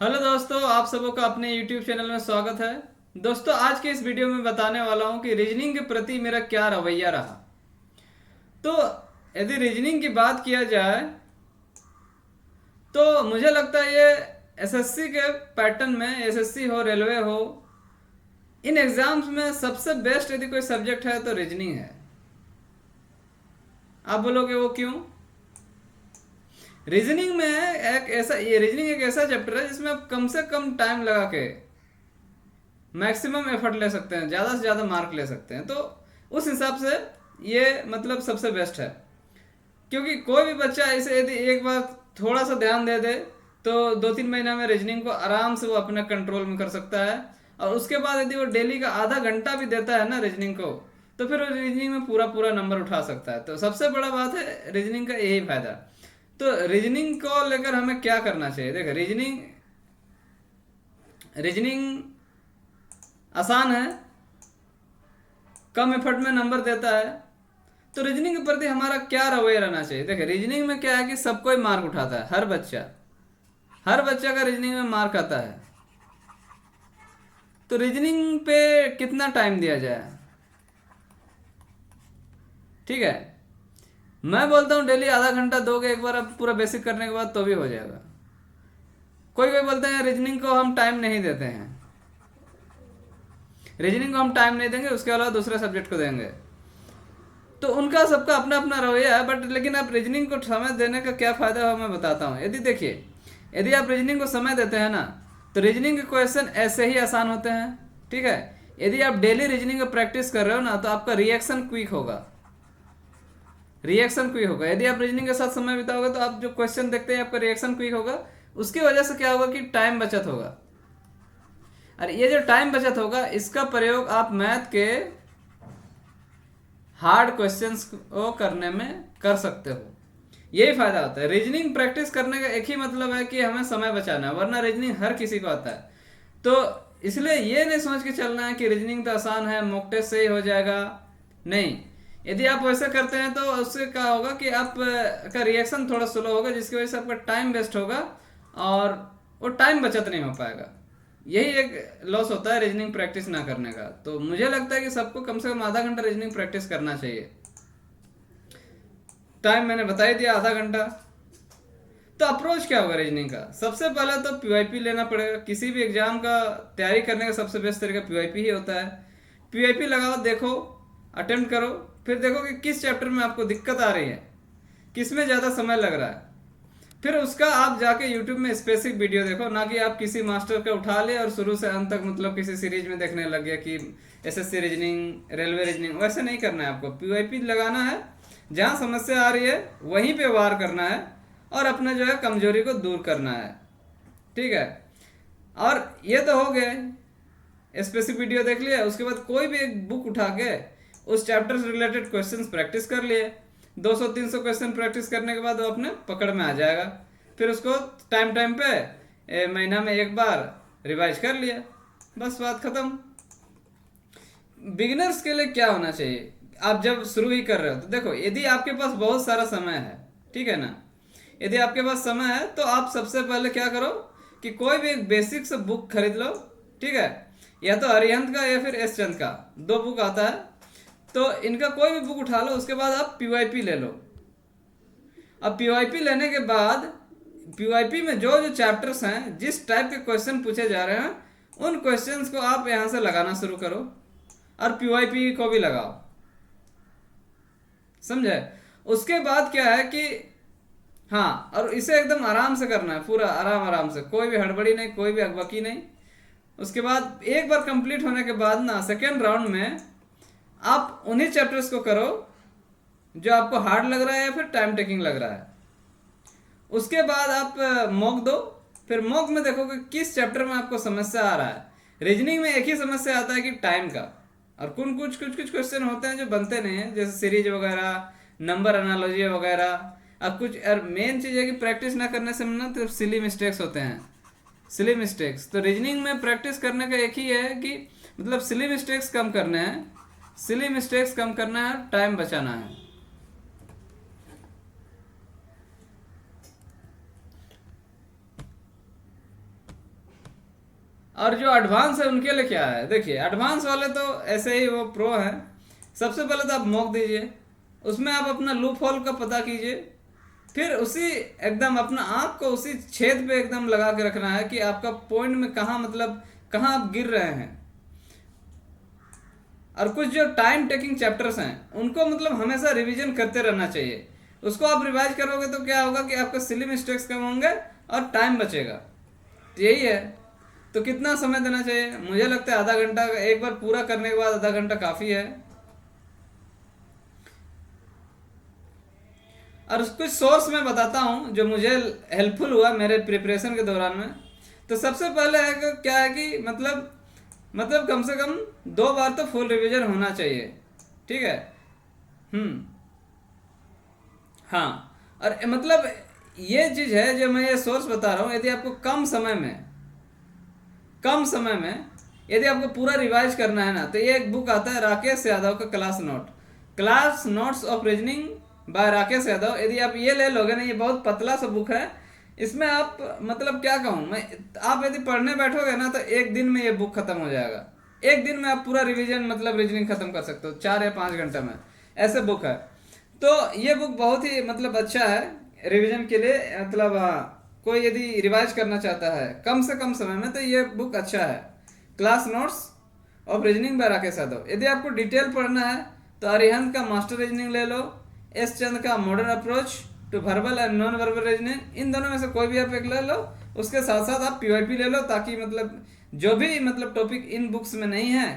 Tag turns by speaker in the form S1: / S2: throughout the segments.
S1: Hello दोस्तों, आप सबों का अपने YouTube चैनल में स्वागत है। दोस्तों, आज के इस वीडियो में बताने वाला हूं कि रीजनिंग के प्रति मेरा क्या रवैया रहा। तो यदि रीजनिंग की बात किया जाए तो मुझे लगता है ये एसएससी के पैटर्न में, एसएससी हो, रेलवे हो, इन एग्जाम्स में सबसे बेस्ट यदि कोई सब्जेक्ट है तो रीजनिंग है। आप बोलोगे वो क्यों? रीजनिंग में रीजनिंग एक ऐसा चैप्टर है जिसमें आप कम से कम टाइम लगा के मैक्सिमम एफर्ट ले सकते हैं, ज़्यादा से ज़्यादा मार्क ले सकते हैं। तो उस हिसाब से ये मतलब सबसे बेस्ट है, क्योंकि कोई भी बच्चा इसे यदि एक बार थोड़ा सा ध्यान दे दे तो 2-3 महीना में रीजनिंग को आराम से वो अपने कंट्रोल में कर सकता है। और उसके बाद यदि वो डेली का आधा घंटा भी देता है ना रीजनिंग को, तो फिर वो रीजनिंग में पूरा पूरा नंबर उठा सकता है। तो सबसे बड़ा बात है रीजनिंग का यही फायदा। तो रीजनिंग को लेकर हमें क्या करना चाहिए? देखो, रीजनिंग रीजनिंग आसान है, कम एफर्ट में नंबर देता है। तो रीजनिंग के प्रति हमारा क्या रवैया रहना चाहिए? देखिए, रीजनिंग में क्या है कि सब कोई मार्क उठाता है, हर बच्चा का रीजनिंग में मार्क आता है। तो रीजनिंग पे कितना टाइम दिया जाए? ठीक है, मैं बोलता हूँ डेली आधा घंटा दोगे एक बार, अब पूरा बेसिक करने के बाद तो भी हो जाएगा। कोई कोई बोलते हैं रीजनिंग को हम टाइम नहीं देते हैं, रीजनिंग को हम टाइम नहीं देंगे, उसके अलावा दूसरे सब्जेक्ट को देंगे। तो उनका सबका अपना अपना रवैया है, बट लेकिन आप रीजनिंग को समय देने का क्या फ़ायदा है मैं बताता हूँ। यदि देखिए, यदि आप रीजनिंग को समय देते हैं ना, तो रीजनिंग के क्वेश्चन ऐसे ही आसान होते हैं। ठीक है, यदि आप डेली रीजनिंग का प्रैक्टिस कर रहे हो ना, तो आपका रिएक्शन क्विक होगा, यदि आप रीजनिंग के साथ समय बिताओगे तो आप जो क्वेश्चन देखते हैं आपका रिएक्शन क्विक होगा। उसकी वजह से क्या होगा कि टाइम बचत होगा। और ये जो टाइम बचत होगा, इसका प्रयोग आप मैथ के हार्ड क्वेश्चंस को करने में कर सकते हो। यही फायदा होता है। रीजनिंग प्रैक्टिस करने का एक ही मतलब है कि हमें समय बचाना है, वरना रीजनिंग हर किसी को आता है। तो इसलिए ये नहीं सोच के चलना है कि रीजनिंग तो आसान है, मॉक टेस्ट से ही हो जाएगा। नहीं, यदि आप वैसे करते हैं तो उससे क्या होगा कि आप का रिएक्शन थोड़ा स्लो होगा, जिसकी वजह से आपका टाइम वेस्ट होगा और वो टाइम बचत नहीं हो पाएगा। यही एक लॉस होता है रीजनिंग प्रैक्टिस ना करने का। तो मुझे लगता है कि सबको कम से कम आधा घंटा रीजनिंग प्रैक्टिस करना चाहिए। टाइम मैंने बता ही दिया, आधा घंटा। तो अप्रोच क्या होगा रीजनिंग का? सबसे पहले तो पीवाईपी लेना पड़ेगा। किसी भी एग्जाम का तैयारी करने का सबसे बेस्ट तरीका पीवाईपी ही होता है। पीवाईपी लगाओ, देखो, अटेम्प्ट करो, फिर देखो कि किस चैप्टर में आपको दिक्कत आ रही है, किस में ज़्यादा समय लग रहा है। फिर उसका आप जाके यूट्यूब में स्पेसिफिक वीडियो देखो, ना कि आप किसी मास्टर का उठा ले और शुरू से अंत तक मतलब किसी सीरीज में देखने लग गया कि एसएससी रीजनिंग, रेलवे रीजनिंग। वैसे नहीं करना है, आपको पीवाईपी लगाना है। जहाँ समस्या आ रही है वहीं पे वार करना है और अपने जो है कमजोरी को दूर करना है। ठीक है, और ये तो हो गया, स्पेसिफिक वीडियो देख लिया। उसके बाद कोई भी एक बुक उठा के उस चैप्टर से रिलेटेड क्वेश्चंस प्रैक्टिस कर लिए। 200-300 क्वेश्चन प्रैक्टिस करने के बाद वो अपने पकड़ में आ जाएगा। फिर उसको टाइम टाइम पे महीना में एक बार रिवाइज कर लिया, बस बात खत्म। बिगिनर्स के लिए क्या होना चाहिए? आप जब शुरू ही कर रहे हो तो देखो, यदि आपके पास बहुत सारा समय है, ठीक है ना, यदि आपके पास समय है तो आप सबसे पहले क्या करो कि कोई भी एक बेसिक से बुक खरीद लो। ठीक है, या तो अरिहंत का या फिर एस चंद का, दो बुक आता है। तो इनका कोई भी बुक उठा लो, उसके बाद आप पीवाईपी ले लो। अब पीवाईपी लेने के बाद पीवाईपी में जो जो चैप्टर्स हैं, जिस टाइप के क्वेश्चन पूछे जा रहे हैं, उन क्वेश्चंस को आप यहाँ से लगाना शुरू करो और पीवाईपी को भी लगाओ। समझे? उसके बाद क्या है कि हाँ, और इसे एकदम आराम से करना है, पूरा आराम आराम से, कोई भी हड़बड़ी नहीं, कोई भी अकबकी नहीं। उसके बाद एक बार कंप्लीट होने के बाद ना, सेकेंड राउंड में आप उन्हीं चैप्टर्स को करो जो आपको हार्ड लग रहा है या फिर टाइम टेकिंग लग रहा है। उसके बाद आप मॉक दो। फिर मॉक में देखो कि किस चैप्टर में आपको समस्या आ रहा है। रीजनिंग में एक ही समस्या आता है कि टाइम का, और कुछ क्वेश्चन होते हैं जो बनते नहीं हैं, जैसे सीरीज वगैरह, नंबर एनालॉजी वगैरह। अब कुछ, और मेन चीज़ है कि प्रैक्टिस ना करने से ना तो सिली मिस्टेक्स होते हैं, सिली मिस्टेक्स। तो रीजनिंग में प्रैक्टिस करने का एक ही है कि मतलब सिली मिस्टेक्स कम करने हैं, सिली मिस्टेक्स कम करना है, टाइम बचाना है। और जो एडवांस है उनके लिए क्या है, देखिए एडवांस वाले तो ऐसे ही वो प्रो है। सबसे पहले तो आप मॉक दीजिए, उसमें आप अपना लूप होल का पता कीजिए, फिर उसी एकदम अपना आँख को उसी छेद पे एकदम लगा के रखना है कि आपका पॉइंट में कहाँ, मतलब कहाँ आप गिर रहे हैं। और कुछ जो टाइम टेकिंग चैप्टर्स हैं उनको मतलब हमेशा रिवीजन करते रहना चाहिए। उसको आप रिवाइज करोगे तो क्या होगा कि आपका सिली मिस्टेक्स कम होंगे और टाइम बचेगा। तो यही है। तो कितना समय देना चाहिए, मुझे लगता है आधा घंटा, एक बार पूरा करने के बाद आधा घंटा काफ़ी है। और कुछ सोर्स मैं बताता हूँ जो मुझे हेल्पफुल हुआ मेरे प्रिपरेशन के दौरान में। तो सबसे पहले है कि क्या है कि मतलब कम से कम 2 बार तो फुल रिवीजन होना चाहिए, ठीक है। हम्म। हाँ। और मतलब ये चीज़ है जो मैं ये सोर्स बता रहा हूँ, यदि आपको कम समय में यदि आपको पूरा रिवाइज करना है ना, तो ये एक बुक आता है राकेश यादव का, class notes of reasoning bye Rakesh Yadav. यदि आप ये ले लोगे ना, ये बहुत पतला सा बुक है। इसमें आप मतलब क्या कहूँ मैं, आप यदि पढ़ने बैठोगे ना तो एक दिन में ये बुक खत्म हो जाएगा। एक दिन में आप पूरा रिवीजन मतलब रीजनिंग खत्म कर सकते हो 4 या 5 घंटे में, ऐसे बुक है। तो ये बुक बहुत ही मतलब अच्छा है रिवीजन के लिए। मतलब कोई यदि रिवाइज करना चाहता है कम से कम समय में तो ये बुक अच्छा है, class notes of reasoning bye Rakesh Yadav. यदि आपको डिटेल पढ़ना है तो अरिहंत का मास्टर रीजनिंग ले लो, एस चंद का modern approach to verbal and non verbal reasoning, इन दोनों में से कोई भी आप एक ले लो। उसके साथ साथ आप पीवाईपी ले लो, ताकि मतलब जो भी मतलब टॉपिक इन बुक्स में नहीं है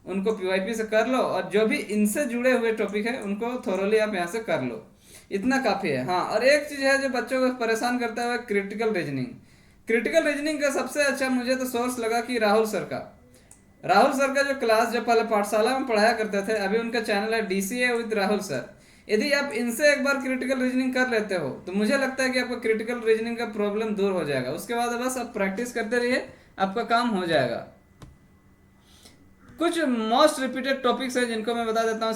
S1: उनको पीवाईपी से कर लो, और जो भी इनसे जुड़े हुए टॉपिक है उनको थोरोली आप यहाँ से कर लो। इतना काफ़ी है। हाँ, और एक चीज़ है जो बच्चों को परेशान करता है, क्रिटिकल रीजनिंग का सबसे अच्छा मुझे तो सोर्स लगा कि राहुल सर का जो क्लास जो पहले पाठशाला में पढ़ाया करते थे, अभी उनका चैनल है DCA विद राहुल सर। यदि आप इनसे एक बार क्रिटिकल रीजनिंग कर लेते हो तो मुझे लगता है कि आपका क्रिटिकल रीजनिंग का प्रॉब्लम दूर हो जाएगा। उसके बाद बस आप प्रैक्टिस करते रहिए, आपका काम हो जाएगा। कुछ मोस्ट रिपीटेड टॉपिक्स हैं जिनको मैं बता देता हूँ।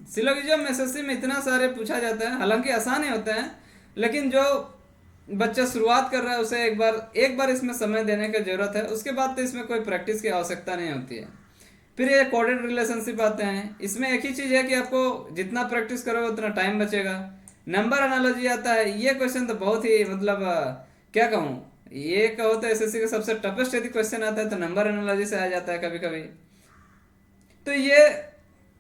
S1: सिलोगिज्म एसएससी में इतना सारे पूछा जाता है, हालांकि आसान ही होते हैं, लेकिन जो बच्चा शुरुआत कर रहा है उसे एक बार इसमें समय देने की जरूरत है। उसके बाद तो इसमें कोई प्रैक्टिस की आवश्यकता नहीं होती है। फिर ये कोडेड रिलेशनशिप आते हैं, इसमें एक ही चीज़ है कि आपको जितना प्रैक्टिस करोगे उतना टाइम बचेगा। नंबर एनालॉजी आता है, ये क्वेश्चन तो बहुत ही मतलब क्या कहूँ, ये कहो तो एसएससी का सबसे टफेस्ट यदि क्वेश्चन आता है तो नंबर एनालॉजी से आ जाता है कभी कभी। तो ये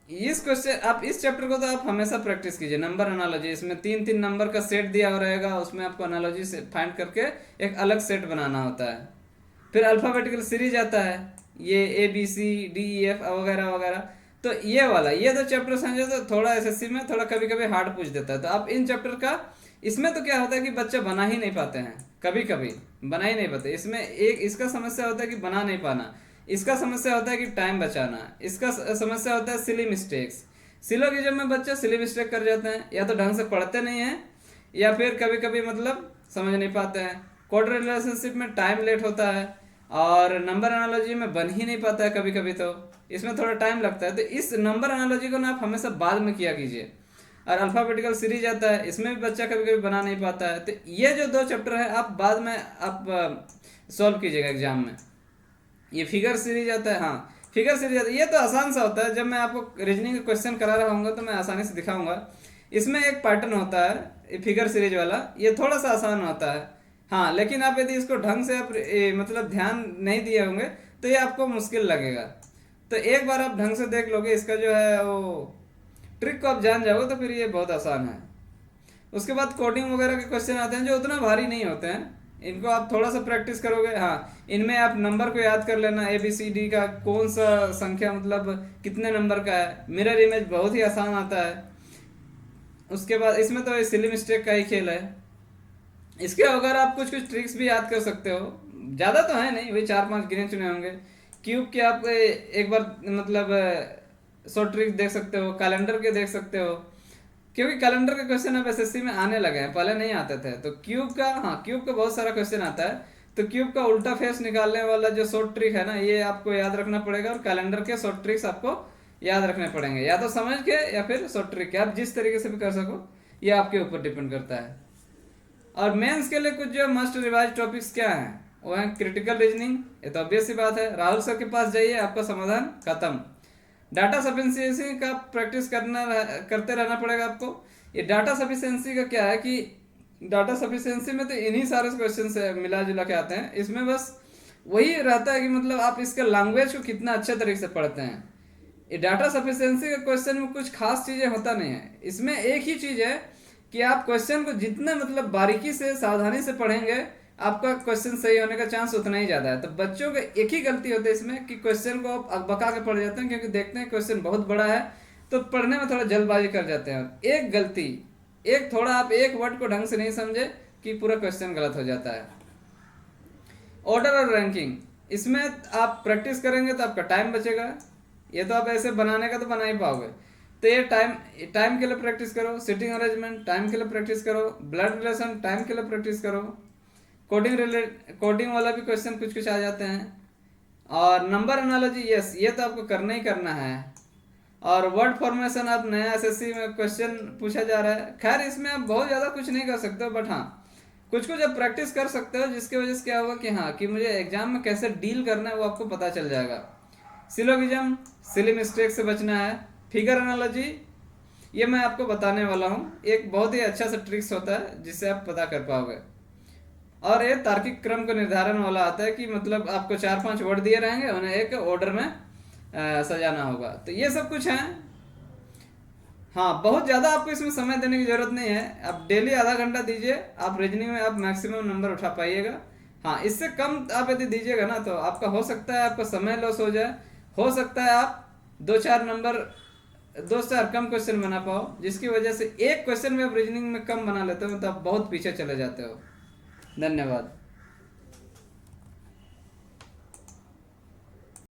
S1: इस क्वेश्चन आप इस चैप्टर को तो आप हमेशा प्रैक्टिस कीजिए, नंबर एनालॉजी। इसमें 3-3 नंबर का सेट दिया हुआ रहेगा, उसमें आपको एनालॉजी से फाइंड करके एक अलग सेट बनाना होता है। फिर अल्फ़ाबेटिकल सीरीज आता है, ये ABCDEF वगैरह वगैरह। तो ये दो चैप्टर्स हैं जो तो थोड़ा एसएससी में थोड़ा कभी कभी हार्ड पूछ देता है। तो आप इन चैप्टर का, इसमें तो क्या होता है कि बच्चे बना ही नहीं पाते हैं, कभी कभी बना ही नहीं पाते। इसमें एक इसका समस्या होता है कि बना नहीं पाना, इसका समस्या होता है कि टाइम बचाना, इसका समस्या होता है सिली मिस्टेक्स। सिलोगिज्म में बच्चे सिली मिस्टेक कर जाते हैं, या तो ढंग से पढ़ते नहीं हैं, या फिर कभी कभी मतलब समझ नहीं पाते हैं। कोड रिलेशनशिप में टाइम लेट होता है, और नंबर एनालॉजी में बन ही नहीं पाता है कभी कभी, तो इसमें थोड़ा टाइम लगता है। तो इस नंबर एनालॉजी को ना आप हमेशा बाद में किया कीजिए। और अल्फ़ाबेटिकल सीरीज आता है, इसमें भी बच्चा कभी कभी बना नहीं पाता है। तो ये जो 2 चैप्टर है आप बाद में आप सॉल्व कीजिएगा एग्जाम में। ये फिगर सीरीज आता है, हाँ फिगर सीरीज आता है, ये तो आसान सा होता है। जब मैं आपको रीजनिंग का क्वेश्चन करा रहा हूँ तो मैं आसानी से दिखाऊंगा। इसमें एक पैटर्न होता है फिगर सीरीज वाला, ये थोड़ा सा आसान होता है। हाँ, लेकिन आप यदि इसको ढंग से आप मतलब ध्यान नहीं दिए होंगे तो ये आपको मुश्किल लगेगा। तो एक बार आप ढंग से देख लोगे, इसका जो है वो ट्रिक को आप जान जाओगे तो फिर ये बहुत आसान है। उसके बाद कोडिंग वगैरह के क्वेश्चन आते हैं जो उतना भारी नहीं होते हैं, इनको आप थोड़ा सा प्रैक्टिस करोगे। हाँ, इनमें आप नंबर को याद कर लेना, ABCD का कौन सा संख्या मतलब कितने नंबर का है। मिरर इमेज बहुत ही आसान आता है। उसके बाद इसमें तो सिली मिस्टेक का ही खेल है। इसके अगर आप कुछ कुछ ट्रिक्स भी याद कर सकते हो, ज़्यादा तो है नहीं, वही 4-5 गिने चुने होंगे। क्यूब के आप एक बार मतलब शॉर्ट ट्रिक देख सकते हो, कैलेंडर के देख सकते हो, क्योंकि कैलेंडर के क्वेश्चन अब एसएससी में आने लगे हैं, पहले नहीं आते थे। तो क्यूब का, हाँ क्यूब का बहुत सारा क्वेश्चन आता है। तो क्यूब का उल्टा फेस निकालने वाला जो शॉर्ट ट्रिक है ना, ये आपको याद रखना पड़ेगा। और कैलेंडर के शॉर्ट ट्रिक्स आपको याद रखने पड़ेंगे, या तो समझ के या फिर शॉर्ट ट्रिक के, आप जिस तरीके से भी कर सको, ये आपके ऊपर डिपेंड करता है। और मेंस के लिए कुछ जो मस्ट रिवाइज टॉपिक्स क्या हैं, वो है क्रिटिकल रीजनिंग। ये तो ऑब्वियस सी बात है, राहुल सर के पास जाइए, आपका समाधान खत्म। डाटा सफिशिएंसी का प्रैक्टिस करते रहना पड़ेगा आपको। ये डाटा सफिशिएंसी का क्या है कि डाटा सफिशिएंसी में तो इन्हीं सारे क्वेश्चन से मिला जुला के आते हैं। इसमें बस वही रहता है कि मतलब आप इसके लैंग्वेज को कितना अच्छे तरीके से पढ़ते हैं। ये डाटा सफिशिएंसी के क्वेश्चन में कुछ खास चीज़ें होता नहीं है। इसमें एक ही चीज़ है कि आप क्वेश्चन को जितना मतलब बारीकी से सावधानी से पढ़ेंगे, आपका क्वेश्चन सही होने का चांस उतना ही ज़्यादा है। तो बच्चों का एक ही गलती होती है इसमें कि क्वेश्चन को आप अकबका के पढ़ जाते हैं, क्योंकि देखते हैं क्वेश्चन बहुत बड़ा है तो पढ़ने में थोड़ा जल्दबाजी कर जाते हैं। एक गलती, एक थोड़ा आप एक वर्ड को ढंग से नहीं समझे कि पूरा क्वेश्चन गलत हो जाता है। ऑर्डर और रैंकिंग, इसमें आप प्रैक्टिस करेंगे तो आपका टाइम बचेगा। ये तो आप ऐसे बनाने का तो बना ही पाओगे। तो ये टाइम के लिए प्रैक्टिस करो, सिटिंग अरेंजमेंट टाइम के लिए प्रैक्टिस करो, ब्लड रिलेशन टाइम के लिए प्रैक्टिस करो, कोडिंग वाला भी क्वेश्चन कुछ कुछ आ जाते हैं, और नंबर एनालॉजी यस ये तो आपको करना ही करना है। और वर्ड फॉर्मेशन आप नया एसएससी में क्वेश्चन पूछा जा रहा है। खैर इसमें आप बहुत ज़्यादा कुछ नहीं कर सकते हो, बट हाँ कुछ कुछ आप प्रैक्टिस कर सकते हो, जिसकी वजह से क्या होगा कि हाँ कि मुझे एग्जाम में कैसे डील करना है वो आपको पता चल जाएगा। सिलोगिज्म, सिली मिस्टेक से बचना है। फिगर एनालॉजी ये मैं आपको बताने वाला हूँ, एक बहुत ही अच्छा सा ट्रिक्स होता है जिससे आप पता कर पाओगे। और ये तार्किक क्रम को निर्धारण वाला आता है कि मतलब आपको 4-5 वर्ड दिए रहेंगे, उन्हें एक ऑर्डर में सजाना होगा। तो ये सब कुछ है। हाँ बहुत ज़्यादा आपको इसमें समय देने की ज़रूरत नहीं है, आप डेली आधा घंटा दीजिए, आप रीजनिंग में आप मैक्सिमम नंबर उठा पाइएगा। हाँ इससे कम आप यदि दीजिएगा ना तो आपका हो सकता है आपका समय लॉस हो जाए, हो सकता है आप 2-4 कम क्वेश्चन बना पाओ, जिसकी वजह से एक क्वेश्चन में आप रीजनिंग में कम बना लेते हो तो आप बहुत पीछे चले जाते हो। धन्यवाद।